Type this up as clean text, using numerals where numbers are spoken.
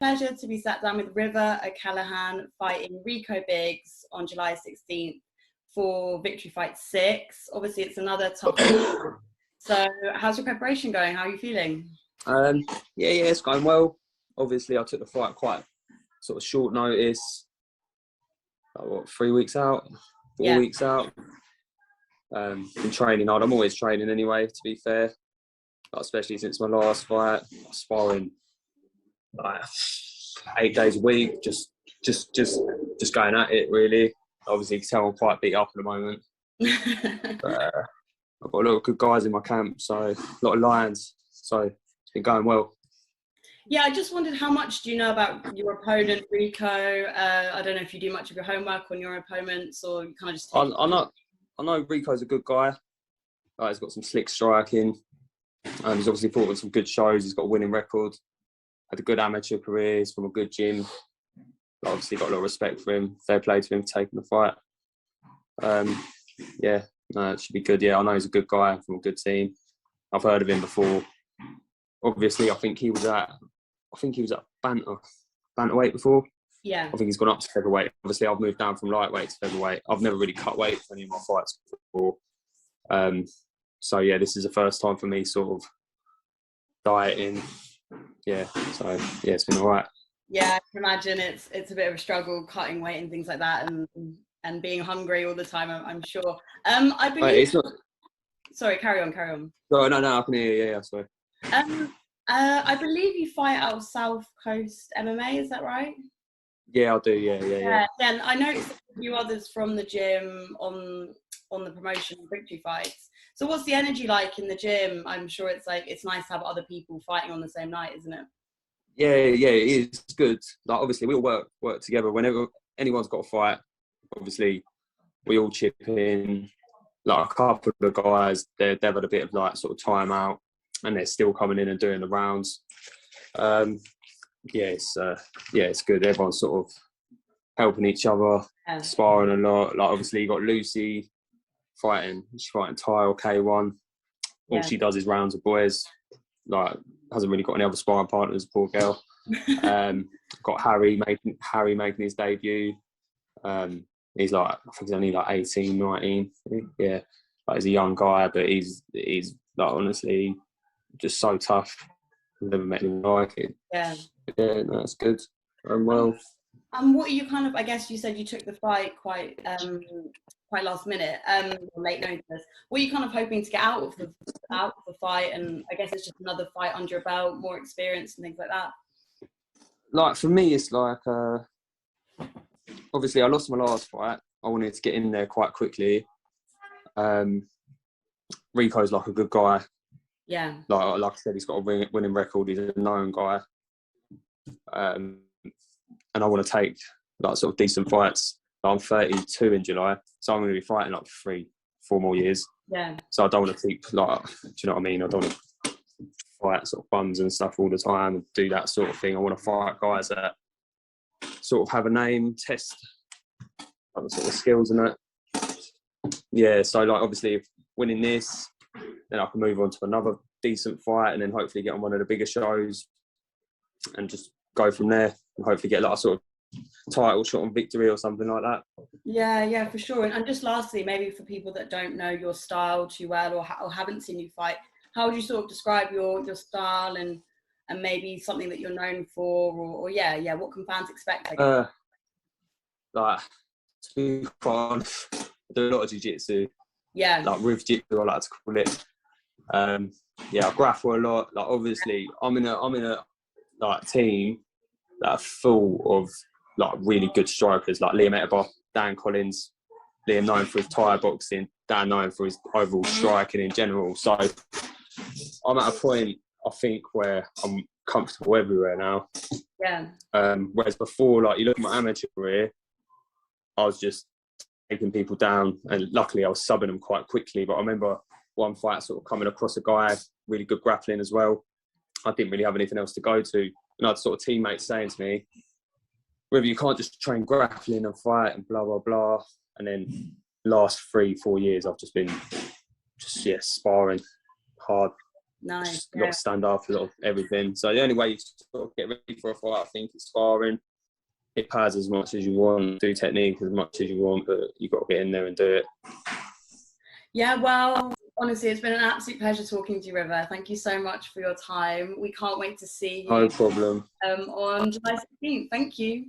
pleasure to be sat down with River Ocallaghan fighting Rico Biggs on July 16th for Victory Fight 6. Obviously, it's another tough one. So how's your preparation going? How are you feeling? Yeah, it's going well. Obviously, I took the fight quite sort of short notice. Like, what, 3 weeks out? 4 weeks out? Been training hard. I'm always training anyway, to be fair. Like, especially since my last fight, sparring like 8 days a week, just going at it really. Obviously, you can tell I'm quite beat up at the moment. But, I've got a lot of good guys in my camp, so a lot of lions. So it's been going well. Yeah, I just wondered, how much do you know about your opponent, Rico? I don't know if you do much of your homework on your opponents, or you kind of just take I know Rico's a good guy. He's got some slick striking. He's obviously fought on some good shows. He's got a winning record. Had a good amateur career. He's from a good gym. Obviously got a lot of respect for him. Fair play to him for taking the fight. It should be good. Yeah, I know he's a good guy from a good team. I've heard of him before. Obviously, I think he was at bantamweight before. Yeah. I think he's gone up to featherweight. Obviously, I've moved down from lightweight to featherweight. I've never really cut weight for any of my fights before. So yeah, this is the first time for me sort of dieting. Yeah, so yeah, it's been all right. Yeah, I can imagine it's a bit of a struggle cutting weight and things like that, and being hungry all the time, I'm sure. I believe... Sorry, carry on. No, I can hear you. Yeah, sorry. I believe you fight out of South Coast MMA, is that right? Yeah, I do. Yeah. And I noticed a few others from the gym on the promotion of Victory Fights. So what's the energy like in the gym? I'm sure it's nice to have other people fighting on the same night, isn't it? Yeah, it is. It's good. Like, obviously, we all work together. Whenever anyone's got a fight, obviously, we all chip in. Like, a couple of the guys, they've had a bit of like sort of time out, and they're still coming in and doing the rounds. It's good. Everyone's sort of helping each other, sparring a lot. Like, obviously, you got Lucy fighting. She's fighting Ty or K1. All she does is rounds of boys. Like, hasn't really got any other sparring partners, poor girl. Got Harry making his debut. He's like, I think he's only like 18, 19. Yeah, like, he's a young guy, but he's like, honestly just so tough. I've never met anyone like it. Yeah, no, that's good. Well. What are you kind of? I guess you said you took the fight quite last minute, late notice. What are you kind of hoping to get out of the fight? And I guess it's just another fight under your belt, more experience and things like that. Like, for me, it's like, obviously I lost my last fight. I wanted to get in there quite quickly. Rico's like a good guy. Yeah. Like I said, he's got a winning record. He's a known guy. And I want to take like sort of decent fights. I'm 32 in July, so I'm going to be fighting like 3-4 more years. Yeah. So I don't want to keep like, do you know what I mean? I don't want to fight sort of bums and stuff all the time and do that sort of thing. I want to fight guys that sort of have a name, test like the sort of skills and that. Yeah. So like, obviously, if winning this, then I can move on to another decent fight, and then hopefully get on one of the bigger shows, and just go from there, and hopefully get like a sort of title shot on Victory or something like that. Yeah, for sure. And just lastly, maybe for people that don't know your style too well, or haven't seen you fight, how would you sort of describe your style and maybe something that you're known for, or what can fans expect? Like, to be honest, I do a lot of jiu-jitsu. Yeah. Like roof jitsu, I like to call it. I grapple a lot. Like, obviously, I'm in a like team that are full of like really good strikers, like Liam Etterboth, Dan Collins. Liam known for his Thai boxing, Dan known for his overall striking in general. So I'm at a point, I think, where I'm comfortable everywhere now. Yeah. Whereas before, like, you look at my amateur career, I was just taking people down, and luckily I was subbing them quite quickly. But I remember one fight sort of coming across a guy, really good grappling as well. I didn't really have anything else to go to. And I had sort of teammates saying to me, "River, you can't just train grappling and fight and blah, blah, blah." And then last 3-4 years, I've just been sparring hard. Nice. A lot of stand up, a lot of everything. So the only way you sort of get ready for a fight, I think, is sparring. Hit pads as much as you want, do technique as much as you want, but you've got to get in there and do it. Yeah, well, honestly, it's been an absolute pleasure talking to you, River. Thank you so much for your time. We can't wait to see you. No problem. On July 16th. Thank you.